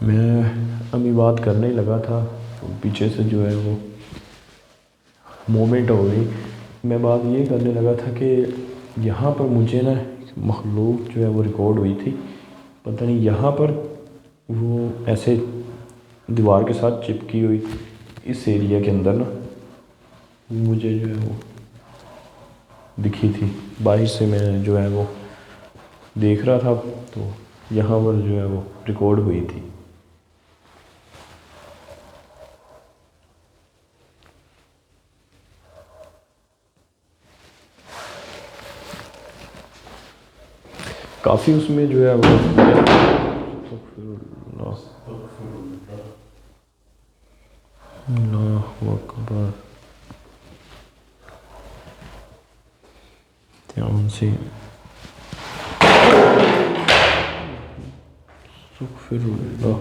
मैं अभी बात करने ही लगा था तो पीछे से जो है वो मोमेंट हो गई। मैं बात ये करने लगा था कि यहाँ पर मुझे ना मखलूक जो है वो रिकॉर्ड हुई थी। पता नहीं यहाँ पर वो ऐसे दीवार के साथ चिपकी हुई इस एरिया के अंदर ना मुझे जो है वो दिखी थी। बाहर से मैं जो है वो देख रहा था तो यहाँ पर जो है वो रिकॉर्ड हुई थी। काफ़ी उसमें जो है वो अल्लाहु अकबर ध्यान से अस्तगफिरुल्लाह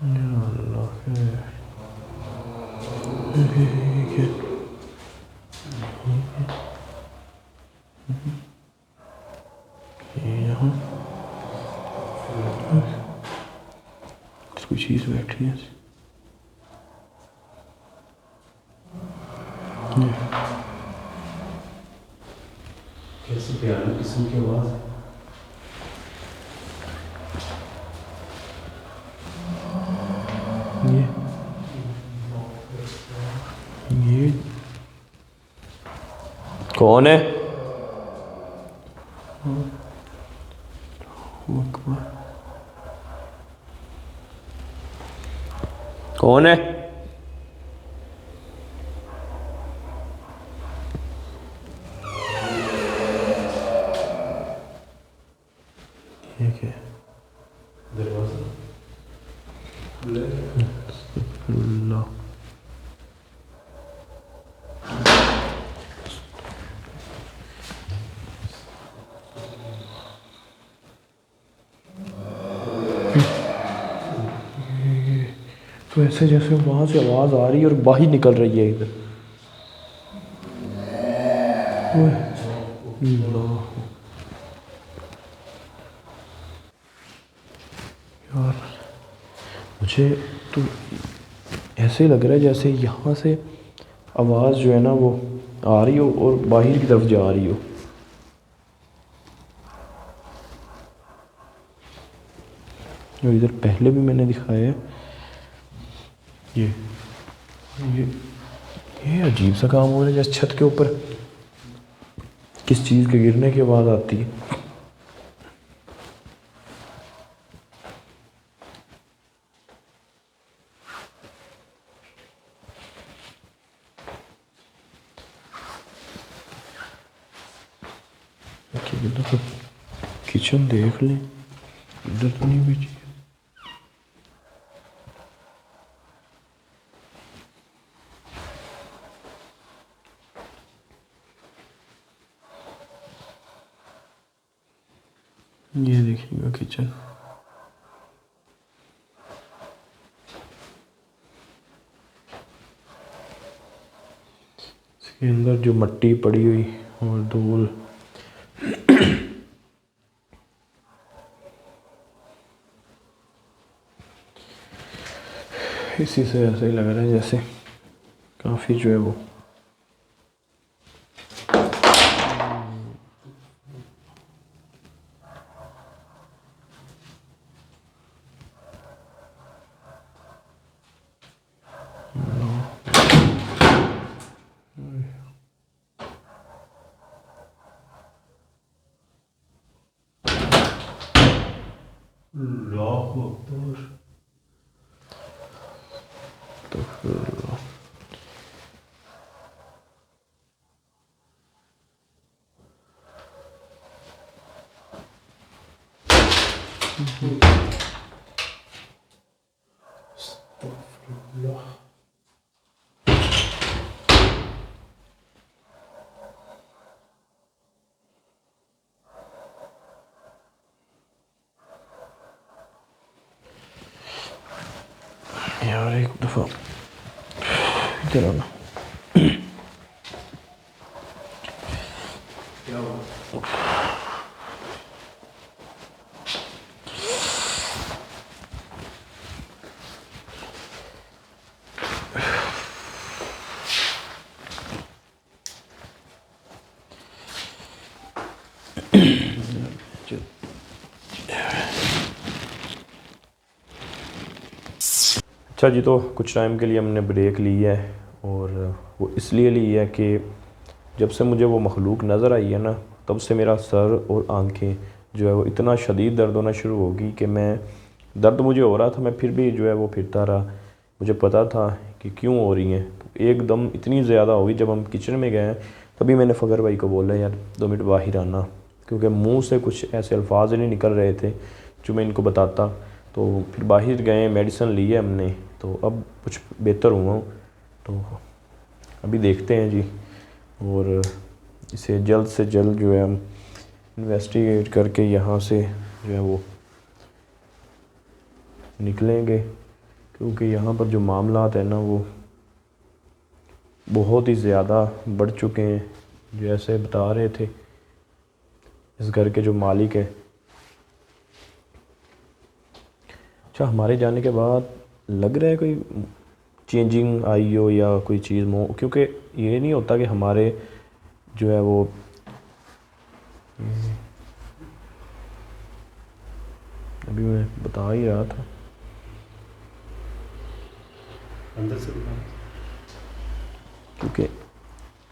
या अल्लाह ये यहाँ कोई चीज़ बैठी है। कैसी प्यारी किस्म की आवाज़ है। ये कौन है? कौन है? ठीक है दरवाज़ा अल्लाह तो ऐसे जैसे वहाँ से आवाज़ आ रही है और बाहर निकल रही है इधर। अल्लाह यार मुझे तो ऐसे ही लग रहा है जैसे यहाँ से आवाज़ जो है ना वो आ रही हो और बाहर की तरफ जा रही हो। और इधर पहले भी मैंने दिखाया है। ये ये ये अजीब सा काम हो रहा है जैसे छत के ऊपर किस चीज़ के गिरने की आवाज़ आती है। तो किचन देख लें, इधर तो नहीं बेची। ये देखिएगा किचन, इसके अंदर जो मिट्टी पड़ी हुई और धूल इसी से ऐसा ही लग रहा है जैसे काफ़ी जो है वो अल्लाहु अकबर। तो फिर अस्तगफिरुल्लाह। यार एक दफ़ा इधर आना। क्या हुआ? अच्छा जी, तो कुछ टाइम के लिए हमने ब्रेक ली है, और वो इसलिए ली है कि जब से मुझे वो मखलूक नज़र आई है ना, तब से मेरा सर और आंखें जो है वो इतना शदीद दर्द होना शुरू हो गई कि मैं दर्द मुझे हो रहा था, मैं फिर भी जो है वो फिरता रहा। मुझे पता था कि क्यों हो रही हैं, एकदम इतनी ज़्यादा हो गई। जब हम किचन में गए तभी मैंने फ़खर भाई को बोला, यार 2 मिनट बाहर आना, क्योंकि मुंह से कुछ ऐसे अल्फाज नहीं निकल रहे थे जो मैं इनको बताता। तो फिर बाहर गए, मेडिसिन ली है हमने, तो अब कुछ बेहतर हुआ हूँ। तो अभी देखते हैं जी, और इसे जल्द से जल्द जो है हम इन्वेस्टिगेट करके यहाँ से जो है वो निकलेंगे, क्योंकि यहाँ पर जो मामलात है ना वो बहुत ही ज़्यादा बढ़ चुके हैं। जैसे बता रहे थे इस घर के जो मालिक है, अच्छा हमारे जाने के बाद लग रहा है कोई चेंजिंग आई हो या कोई चीज़ क्योंकि ये नहीं होता कि हमारे जो है वो अभी मैं बता ही रहा था, अंदर से दिखा। क्योंकि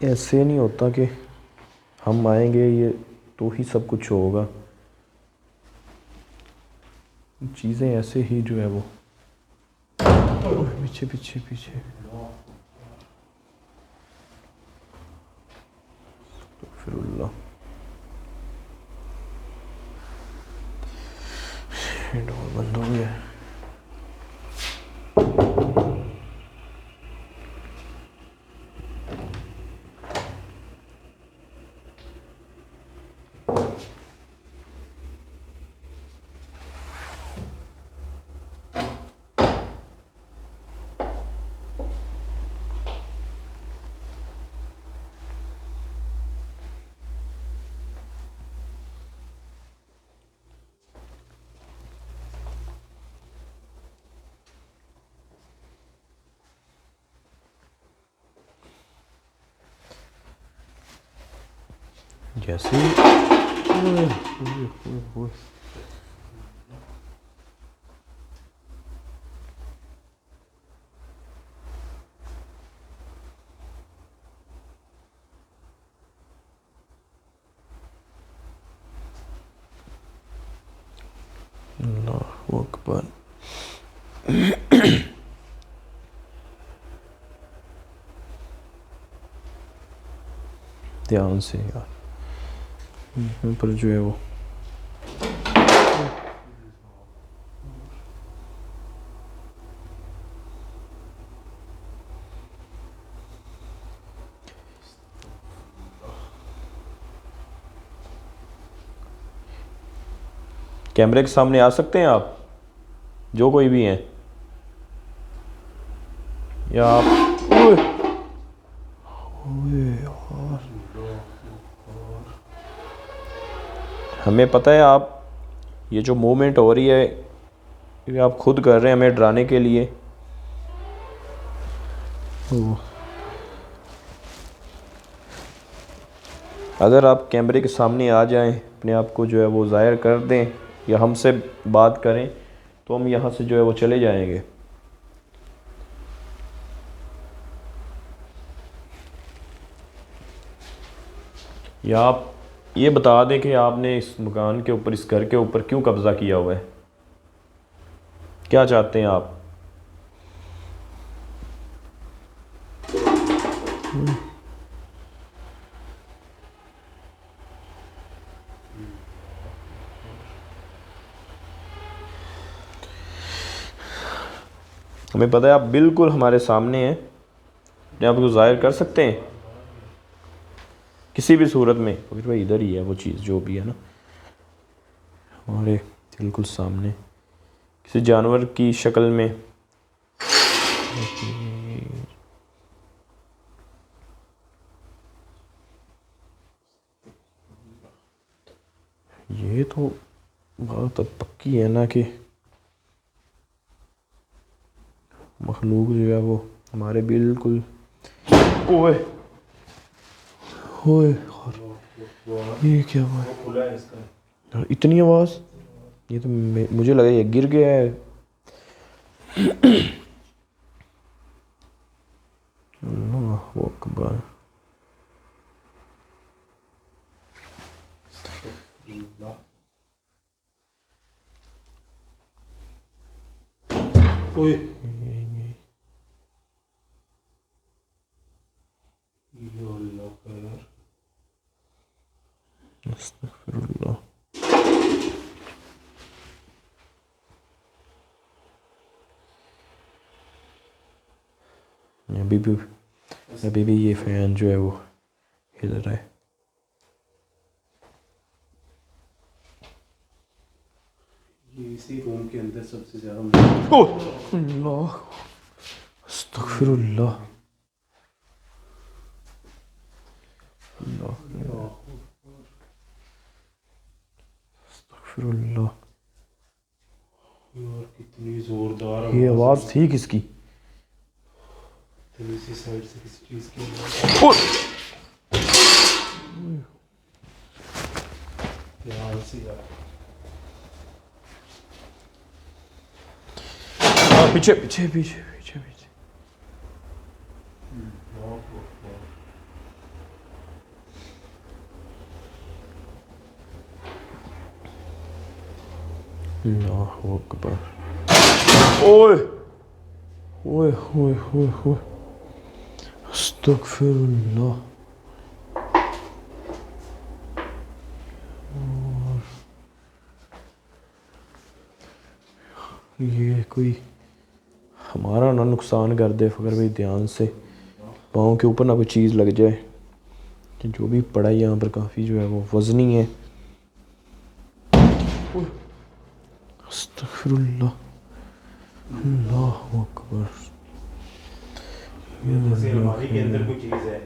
ऐसे नहीं होता कि हम आएंगे ये तो ही सब कुछ होगा। चीज़ें ऐसे ही जो है वो पीछे पीछे पीछे अस्तगफिरुल्लाह, डोर बंद हो गया। जैसे अल्लाहु अकबर। ध्यान से यार, यहाँ पर जो है वो कैमरे के सामने आ सकते हैं आप, जो कोई भी हैं, या आप हमें पता है आप ये जो मूवमेंट हो रही है ये आप खुद कर रहे हैं हमें डराने के लिए। अगर आप कैमरे के सामने आ जाएं, अपने आप को जो है वो ज़ाहिर कर दें या हमसे बात करें, तो हम यहाँ से जो है वो चले जाएंगे। या आप ये बता दें कि आपने इस मकान के ऊपर, इस घर के ऊपर क्यों कब्ज़ा किया हुआ है, क्या चाहते हैं आप? हमें पता है आप बिल्कुल हमारे सामने हैं, अपने आप को ज़ाहिर कर सकते हैं किसी भी सूरत में। फिर भाई इधर ही है वो चीज़ जो भी है ना, हमारे बिल्कुल सामने किसी जानवर की शक्ल में। ये तो बात अब पक्की है ना कि मखलूक जो है वो हमारे बिल्कुल ओए ओए, ये क्या हुआ है? खुला है इसका। इतनी आवाज़, ये तो मुझे लगा ये गिर गया है। अकबर। ओए यो अल्लाह कर। अस्तगफिरुल्लाह। अभी भी ये फैन जो है वो हिल रहा है। ये इसी रूम के अंदर सबसे ज्यादा अल्लाह अस्तगफिरुल्लाह। अस्तगफिरुल्लाह। यार कितनी जोरदार ये आवाज़ थी किसकी? तो इसी साइड से किसी चीज की आवाज। ध्यान से यार। पीछे पीछे पीछे पीछे पीछे। अल्लाहु अकबर। ओए ओए ओए ओए ओए अस्तगफिरुल्लाह। ये कोई हमारा ना नुकसान कर दे अगर भाई ध्यान से पाँव के ऊपर ना कोई चीज़ लग जाए। कि जो भी पड़ा है यहाँ पर काफ़ी जो है वो वज़नी है। अस्तगफिरुल्लाह। अल्लाहु अकबर। जैसे अलमारी के अंदर कोई चीज है।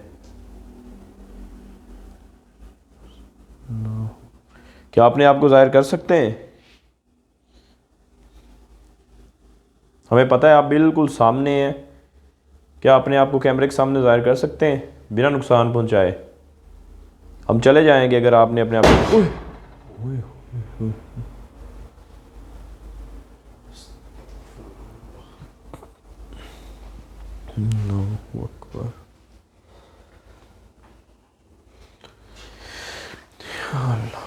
क्या अपने आप को जाहिर कर सकते हैं? हमें पता है आप बिल्कुल सामने हैं। क्या अपने आप को कैमरे के सामने जाहिर कर सकते हैं बिना नुकसान पहुंचाए? हम चले जाएंगे अगर आपने अपने आप को अल्लाहु अकबर। अल्लाह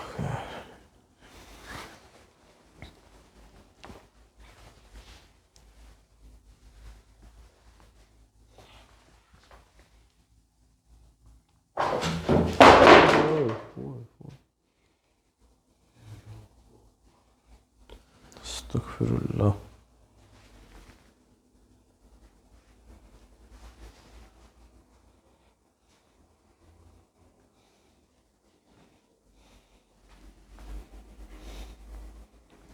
अस्तगफिरुल्लाह।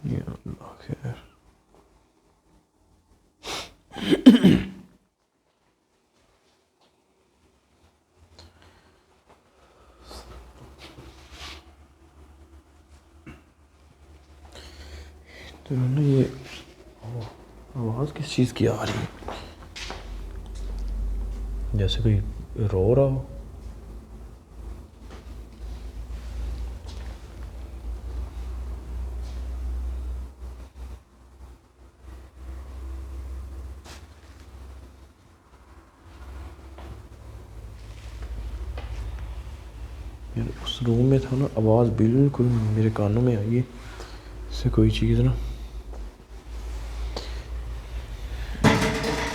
या अल्लाह खैर। तो ना ये आवाज़ किस चीज़ की आ रही है? जैसे कोई रो रहा हो। यार उस रूम में था ना, आवाज़ बिल्कुल मेरे कानों में आई है से कोई चीज़ ना।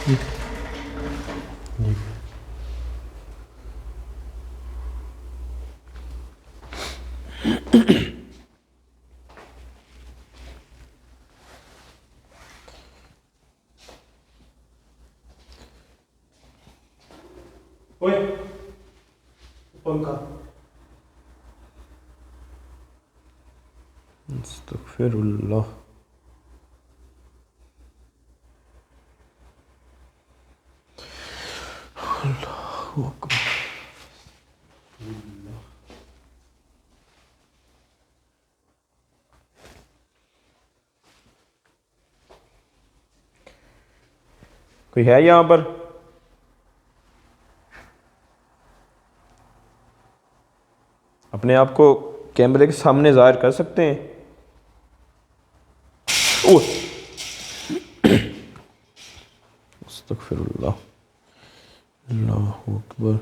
ये ओए पंखा। अस्तगफिरुल्लाह। अल्लाहु अकबर। कोई है यहाँ पर? अपने आप को कैमरे के सामने जाहिर कर सकते हैं? ओह अस्तगफिरुल्लाह। अल्लाहु अकबर।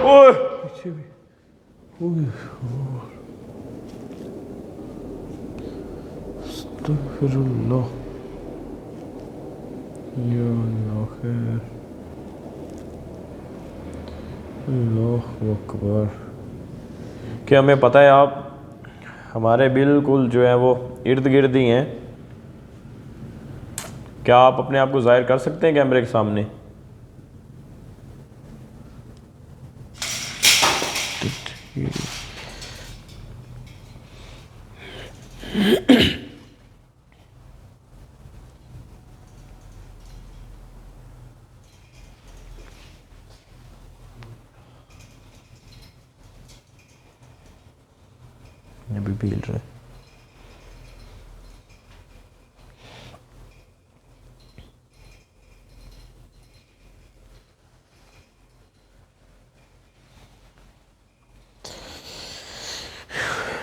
ओए पीछे भी। ओए अस्तगफिरुल्लाह या अल्लाह खैर। अल्लाहु अकबर। क्या हमें पता है आप हमारे बिल्कुल जो है वो इर्द गिर्द ही हैं। क्या आप अपने आप को जाहिर कर सकते हैं कैमरे के सामने? अभी भी हिल रहा है।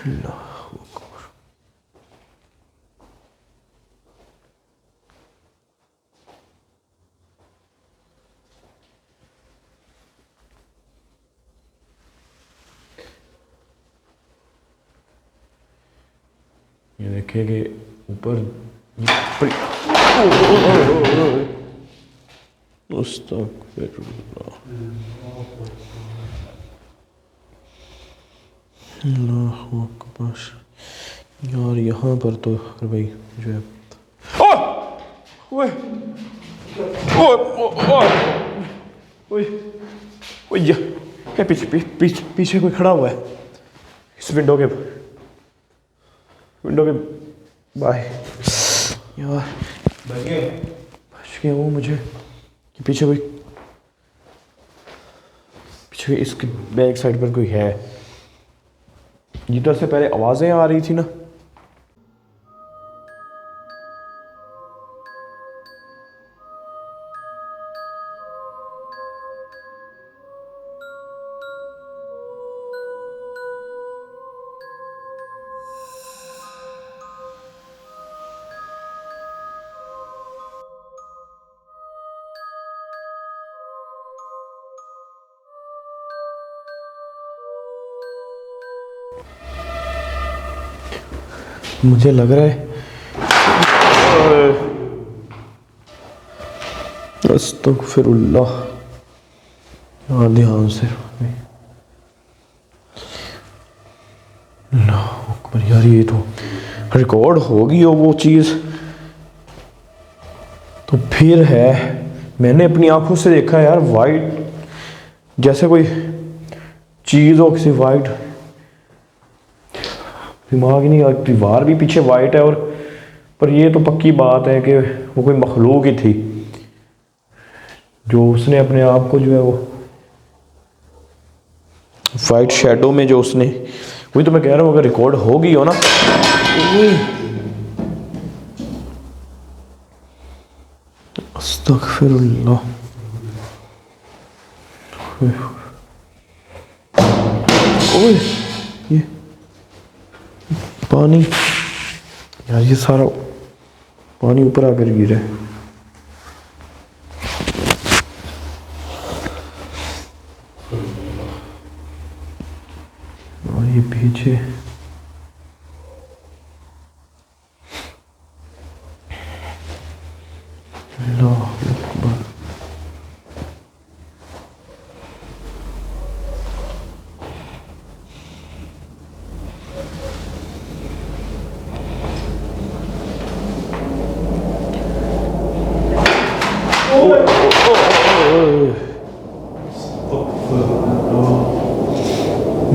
अल्लाहु अकबर। ये देखिए कि ऊपर अस्तगफिरुल्लाह। अल्लाहु अकबर। यार यहाँ पर तो भाई जो है ओए ओए ओए ओए ओए ये पीछे कोई खड़ा हुआ है इस विंडो के बाय। यार बच गया वो मुझे कि पीछे इसके बैक साइड पर कोई है। इधर से पहले आवाजें आ रही थी ना। मुझे लग रहा है अस्तगफिरुल्लाह। यार ध्यान से अल्लाहु अकबर। यार ये तो रिकॉर्ड होगी हो वो चीज़ तो फिर है। मैंने अपनी आंखों से देखा यार वाइट जैसे कोई चीज़ हो किसी वाइट दिमाग ही नहीं। दीवार भी पीछे वाइट है और पर ये तो पक्की बात है कि वो कोई मखलूक ही थी जो उसने अपने आप को जो है वो वाइट शैडो में जो उसने वही तो मैं कह रहा हूँ अगर रिकॉर्ड होगी हो ना। अस्तगफिरुल्लाह। ओए ये पानी यार ये सारा पानी ऊपर आकर गिरा है। और ये पीछे अल्लाहु अकबर।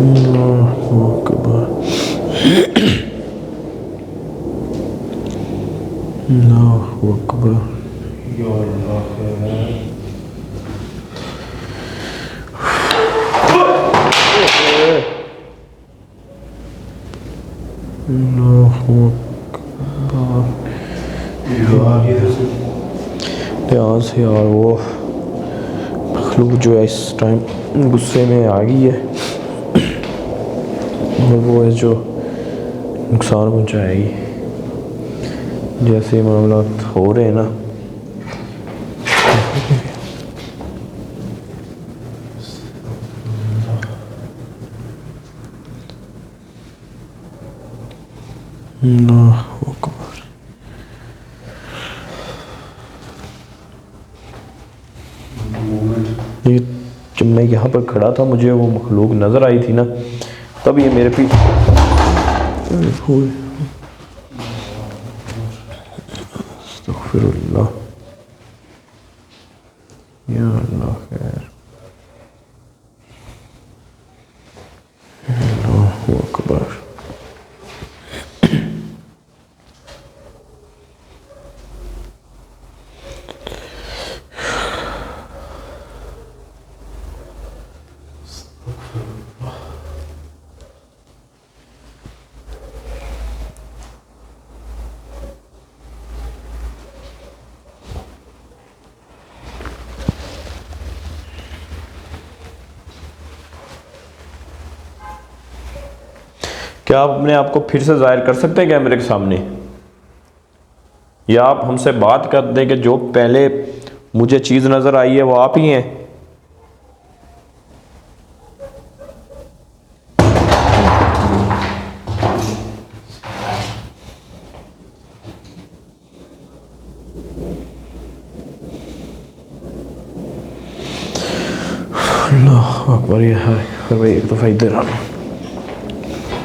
अल्लाहु अकबर। अल्लाहु अकबर। या अल्लाह खैर। अल्लाहु अकबर। यार ये ध्यान से यार वो मखलूक जो है इस टाइम गुस्से में आ गई है और वो है जो नुकसान पहुंचाएगी। जैसे मामला हो रहे हैं ना अल्लाहु अकबर। ये जब मैं यहाँ पर खड़ा था मुझे वो मखलूक नज़र आई थी ना, तब ये मेरे पीछे अस्तगफिरुल्लाह या अल्लाह खैर। अल्लाहु अकबर। क्या आप अपने आप को फिर से जाहिर कर सकते हैं कैमरे के सामने, या आप हमसे बात कर दें कि जो पहले मुझे चीज़ नज़र आई है वो आप ही हैं? अल्लाह अकबर। ये है फिर भाई एक दफ़ा इधर आना,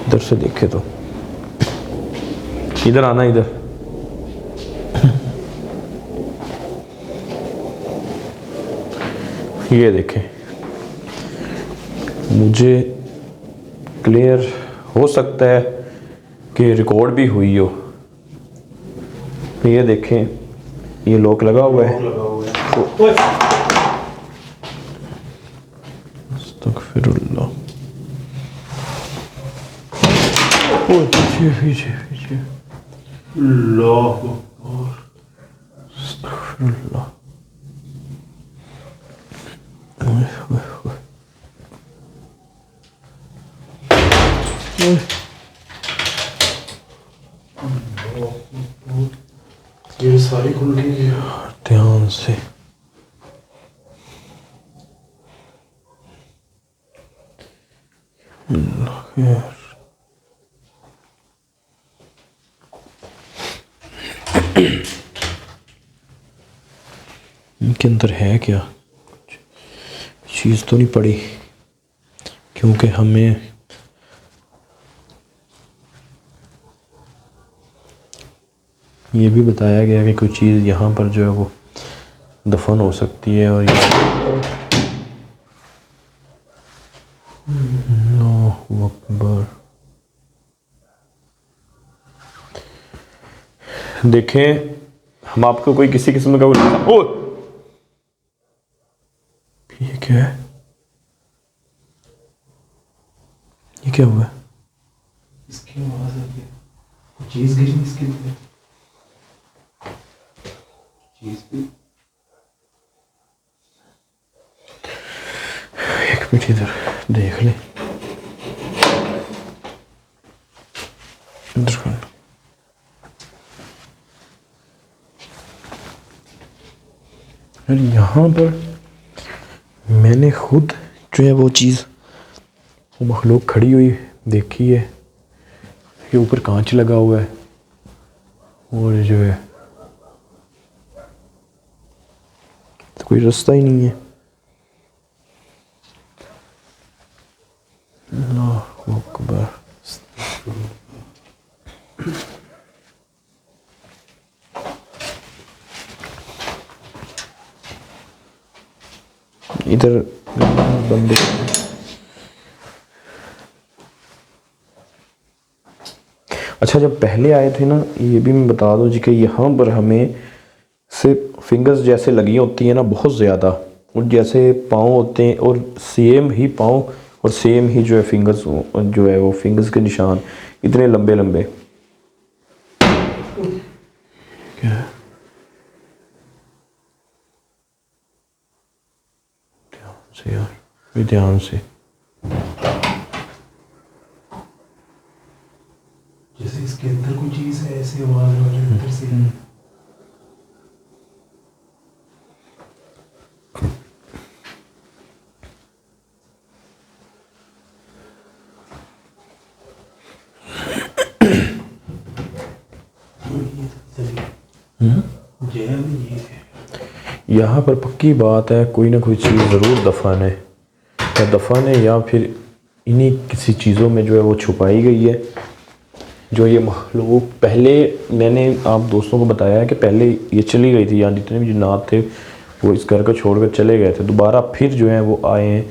इधर से देखे तो इधर आना, इधर ये देखें, मुझे क्लियर हो सकता है कि रिकॉर्ड भी हुई हो। ये देखें, ये लॉक लगा हुआ है। अस्तगफिरुल्लाह। पीछे पीछे पीछे। अल्लाहु अस्तगफिरुल्लाह। ये सारी खुल गई है। ध्यान से। अल्लाह खैर। इनके अंदर है क्या, चीज़ तो नहीं पड़ी? क्योंकि हमें ये भी बताया गया कि कोई चीज़ यहाँ पर जो है वो दफन हो सकती है। और ये अल्लाहु अकबर। देखें, हम आपको कोई किसी किस्म का ओ ये क्या है, ये क्या हुआ? इसकी आवाज आ गई, चीज गिरी इसके ऊपर, चीज भी। एक मिनट इधर देख ले, इधर कर। यार यहाँ पर मैंने खुद जो है वो चीज़, वो मखलूक खड़ी हुई देखी है। ये ऊपर कांच लगा हुआ है और जो है तो कोई रास्ता ही नहीं है। अल्लाहु अकबर। इधर बंदे, अच्छा जब पहले आए थे ना, ये भी मैं बता दूं जी कि यहाँ पर हमें सिर्फ फिंगर्स जैसे लगी होती है ना बहुत ज़्यादा, और जैसे पाँव होते हैं और सेम ही पाँव और सेम ही जो है फिंगर्स, जो है वो फिंगर्स के निशान इतने लंबे लंबे। क्या है? ध्यान से यार, भी ध्यान से। जैसे इसके अंदर कोई चीज है, ऐसे आवाज आ रही है अंदर से। जेल में ये है। यहाँ पर पक्की बात है कोई ना कोई चीज़ ज़रूर दफन है, या दफन है या फिर इन्हीं किसी चीज़ों में जो है वो छुपाई गई है। जो ये मखलूक पहले मैंने आप दोस्तों को बताया है कि पहले ये चली गई थी, यहाँ जितने भी जिन्नात थे वो इस घर को छोड़कर चले गए थे, दोबारा फिर जो है वो आए हैं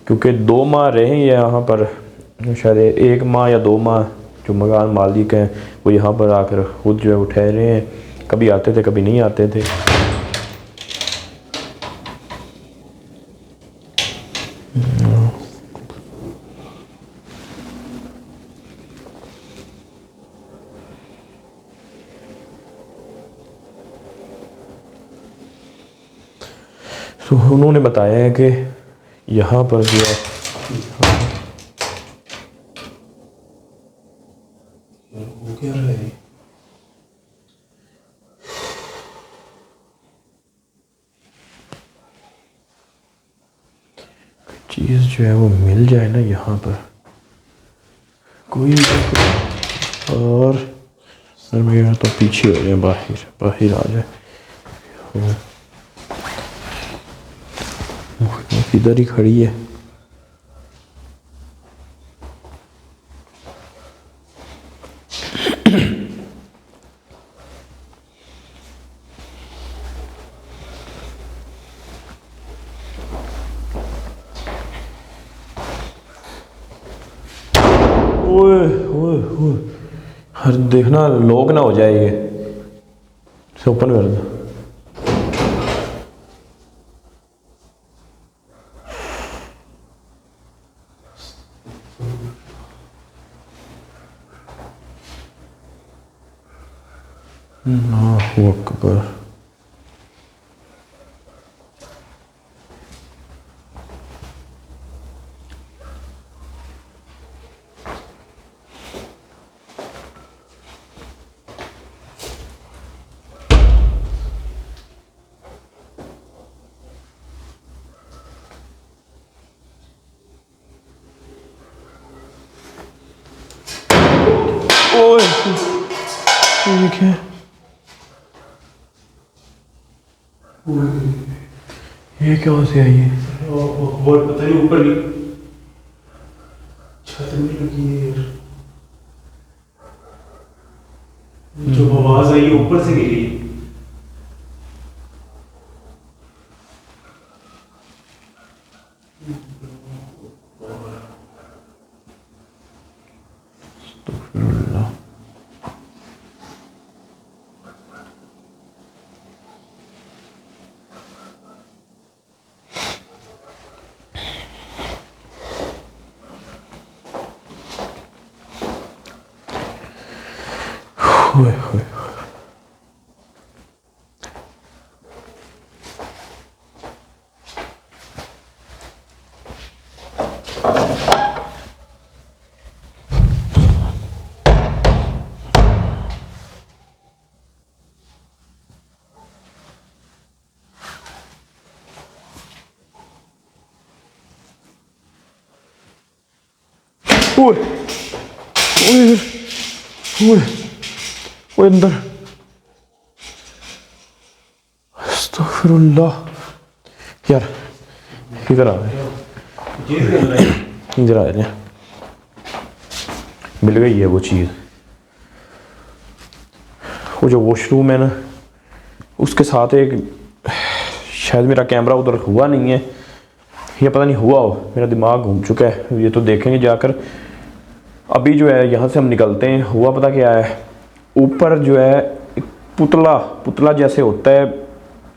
क्योंकि 2 माह रहे हैं यहाँ पर, शायद 1 माह या 2 माह जो मकान मालिक हैं वो यहाँ पर आकर खुद जो है वो ठहरे हैं, कभी आते थे कभी नहीं आते थे। तो उन्होंने बताया है कि यहाँ पर जो है वो क्या रहा है? चीज़ जो है वो मिल जाए ना यहाँ पर कोई, और मेरा तो पीछे हो जाए, बाहर बाहर आ जाए, इधर ही खड़ी है। ओए ओए ओए, हर देखना लोग ना हो जाए ये, इसे ओपन कर दो। अल्लाहु अकबर। ओए ये क्या है? ये क्या से आई है? और पता नहीं ऊपर भी छत में लगी है यार। जो आवाज आई है ऊपर से गिरी है। ओए ओए ओए ओए ओए ओए अंदर, अस्तगफिरुल्लाह। यार इधर आ रहे, इधर आ रहे हैं, मिल गई है वो चीज़। वो जो वॉशरूम है ना उसके साथ एक, शायद मेरा कैमरा उधर हुआ नहीं है या पता नहीं हुआ हो, मेरा दिमाग घूम चुका है, ये तो देखेंगे जाकर। अभी जो है यहाँ से हम निकलते हैं। हुआ पता क्या है, ऊपर जो है एक पुतला जैसे होता है,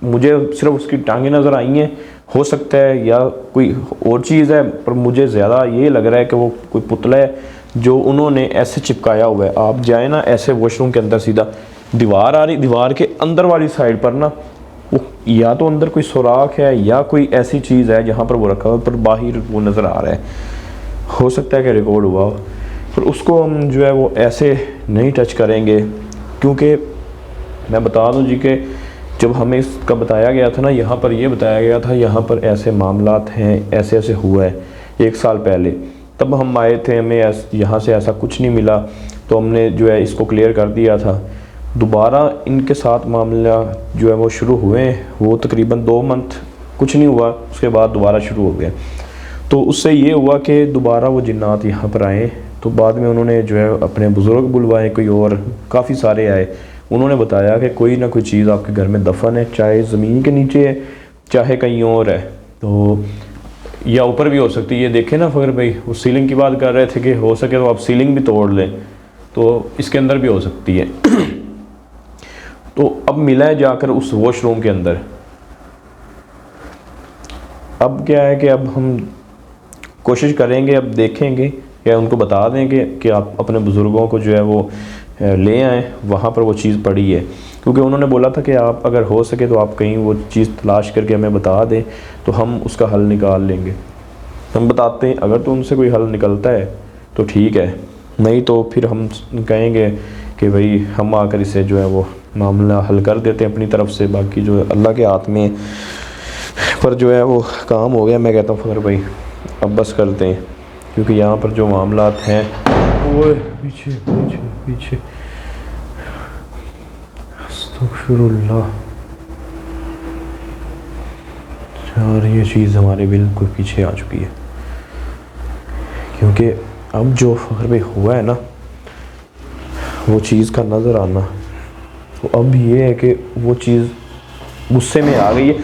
मुझे सिर्फ उसकी टांगें नज़र आई हैं, हो सकता है या कोई और चीज़ है, पर मुझे ज़्यादा ये लग रहा है कि वो कोई पुतला है जो उन्होंने ऐसे चिपकाया हुआ है। आप जाए ना ऐसे वॉशरूम के अंदर, सीधा दीवार आ रही, दीवार के अंदर वाली साइड पर ना वो या तो अंदर कोई सुराख है या कोई ऐसी चीज़ है जहाँ पर वो रखा हुआ, पर बाहर वो नज़र आ रहा है। हो सकता है कि रिकॉर्ड हुआ हो, पर उसको हम जो है वो ऐसे नहीं टच करेंगे, क्योंकि मैं बता दूं जी कि जब हमें इसका बताया गया था ना, यहाँ पर ये बताया गया था यहाँ पर ऐसे मामलात हैं, ऐसे ऐसे हुआ है 1 साल पहले, तब हम आए थे, हमें यहाँ से ऐसा कुछ नहीं मिला, तो हमने जो है इसको क्लियर कर दिया था। दोबारा इनके साथ मामला जो है वो शुरू हुए, वो तकरीबन 2 मंथ कुछ नहीं हुआ, उसके बाद दोबारा शुरू हो गया। तो उससे ये हुआ कि दोबारा वो जिन्नात यहाँ पर आए। तो बाद में उन्होंने जो है अपने बुज़ुर्ग बुलवाए, कोई और काफ़ी सारे आए। उन्होंने बताया कि कोई ना कोई चीज़ आपके घर में दफन है, चाहे ज़मीन के नीचे है चाहे कहीं और है, तो या ऊपर भी हो सकती है। ये देखें ना फ़खर भाई, वो सीलिंग की बात कर रहे थे कि हो सके तो आप सीलिंग भी तोड़ लें, तो इसके अंदर भी हो सकती है। तो अब मिला है जाकर उस वॉशरूम के अंदर। अब क्या है कि अब हम कोशिश करेंगे, अब देखेंगे या उनको बता देंगे कि आप अपने बुज़ुर्गों को जो है वो ले आएँ, वहाँ पर वो चीज़ पड़ी है। क्योंकि उन्होंने बोला था कि आप अगर हो सके तो आप कहीं वो चीज़ तलाश करके हमें बता दें, तो हम उसका हल निकाल लेंगे। हम बताते हैं, अगर तो उनसे कोई हल निकलता है तो ठीक है, नहीं तो फिर हम कहेंगे कि भाई हम आकर इसे जो है वो मामला हल कर देते हैं अपनी तरफ से। बाकी जो है अल्लाह के हाथ में, पर जो है वो काम हो गया। मैं कहता हूँ फ़खर भाई अब बस करते हैं, क्योंकि यहाँ पर जो मामलात हैं वो पीछे पीछे पीछे अस्तगफिरुल्लाह यार, ये चीज़ हमारे बिल्कुल पीछे आ चुकी है। क्योंकि अब जो फ़खर भाई हुआ है ना, वो चीज़ का नज़र आना, तो अब ये है कि वो चीज़ गुस्से में आ गई है।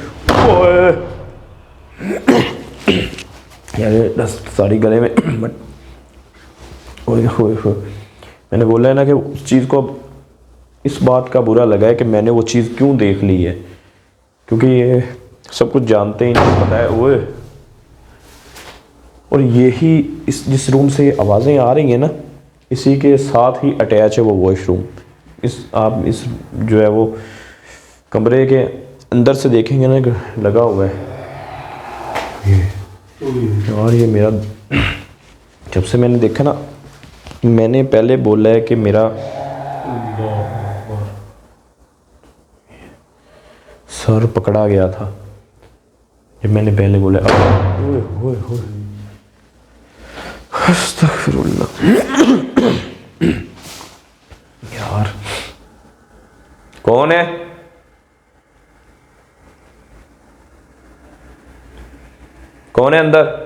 ओए यार दस्त सारी गले में ओए ओए ओए। मैंने बोला है ना कि उस चीज़ को अब इस बात का बुरा लगा है कि मैंने वो चीज़ क्यों देख ली है, क्योंकि ये सब कुछ जानते ही नहीं, पता है ओए। और यही इस जिस रूम से आवाज़ें आ रही हैं ना, इसी के साथ ही अटैच है वो वॉशरूम। आप इस जो है वो कमरे के अंदर से देखेंगे ना, लगा हुआ है ये। और ये मेरा, जब से मैंने देखा ना, मैंने पहले बोला है कि मेरा सर पकड़ा गया था, जब मैंने पहले बोला ओए ओए ओए अस्तगफिरुल्लाह। यार कौन है? कौन है अंदर?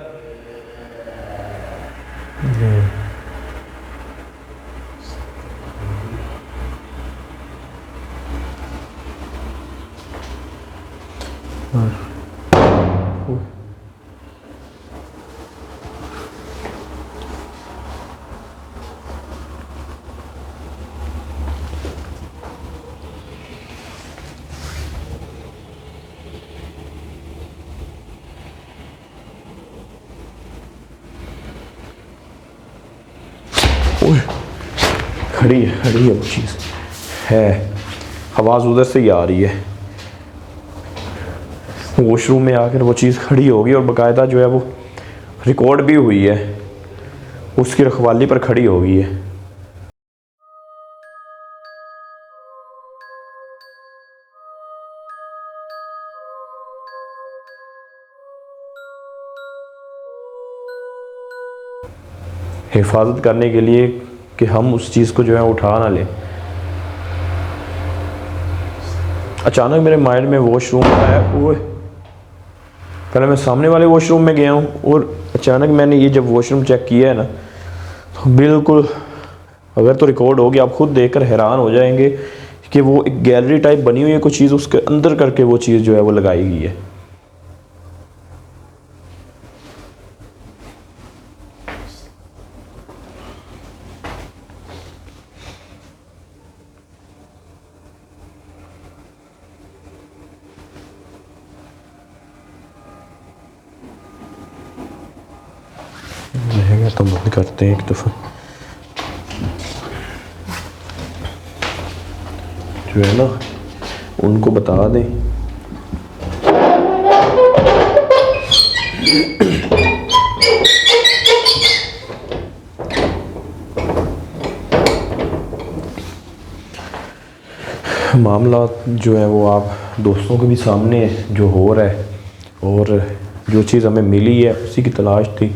खड़ी है वो चीज़ है, आवाज़ उधर से ही आ रही है। वॉशरूम में आकर वो चीज़ खड़ी होगी और बाकायदा जो है वो रिकॉर्ड भी हुई है, उसकी रखवाली पर खड़ी हो गई है। हिफाजत करने के लिए कि हम उस चीज़ को जो है उठा ना लें। अचानक मेरे माइंड में वॉशरूम आया, ओए पहले मैं सामने वाले वॉशरूम में गया हूँ और अचानक मैंने ये जब वॉशरूम चेक किया है ना, तो बिल्कुल, अगर तो रिकॉर्ड होगी आप खुद देखकर हैरान हो जाएंगे कि वो एक गैलरी टाइप बनी हुई है, कुछ चीज़ उसके अंदर करके वो चीज़ जो है वो लगाई गई है। रहेगा तो बंद करते हैं एक दफ़ा, जो है ना उनको बता दें। मामला जो है वो आप दोस्तों के भी सामने जो हो रहा है, और जो चीज़ हमें मिली है उसी की तलाश थी।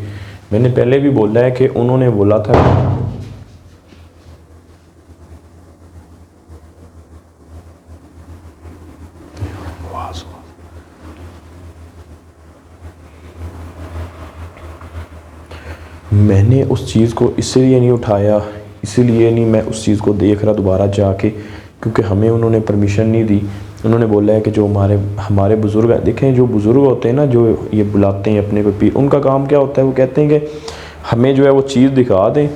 मैंने पहले भी बोला है कि उन्होंने बोला था मैंने उस चीज़ को इसलिए नहीं उठाया, इसीलिए नहीं मैं उस चीज़ को देख रहा दोबारा जाके, क्योंकि हमें उन्होंने परमिशन नहीं दी। उन्होंने बोला है कि जो हमारे बुज़ुर्ग हैं, देखें जो बुज़ुर्ग होते हैं ना, जो ये बुलाते हैं अपने को पीर, उनका काम क्या होता है, वो कहते हैं कि हमें जो है वो चीज़ दिखा दें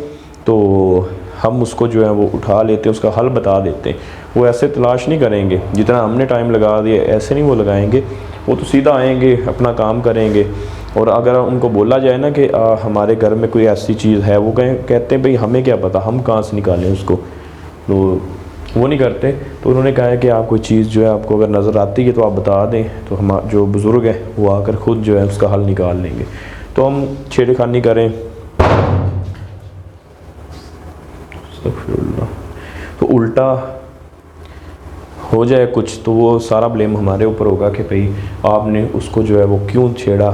तो हम उसको जो है वो उठा लेते हैं, उसका हल बता देते हैं। वो ऐसे तलाश नहीं करेंगे जितना हमने टाइम लगा दिया, ऐसे नहीं वो लगाएंगे। वो तो सीधा आएंगे, अपना काम करेंगे। और अगर उनको बोला जाए ना कि हमारे घर में कोई ऐसी चीज़ है, वो कहते हैं भाई हमें क्या पता, हम कहाँ से निकालें उसको, तो वो नहीं करते। तो उन्होंने कहा है कि आप कोई चीज़ जो है आपको अगर नज़र आती है तो आप बता दें, तो हम जो बुज़ुर्ग हैं वो आकर ख़ुद जो है उसका हल निकाल लेंगे। तो हम छेड़खानी करें तो उल्टा हो जाए कुछ, तो वो सारा ब्लेम हमारे ऊपर होगा कि भाई आपने उसको जो है वो क्यों छेड़ा,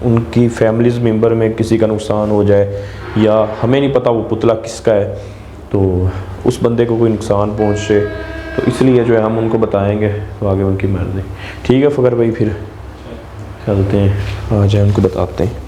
उनकी फैमिलीज़ मेंबर में किसी का नुकसान हो जाए, या हमें नहीं पता वो पुतला किसका है, तो उस बंदे को कोई नुकसान पहुँचे, तो इसलिए जो है हम उनको बताएंगे, तो आगे उनकी मर्ज़ी। ठीक है फ़खर भाई, फिर चलते हैं, आ जाए उनको बताते हैं।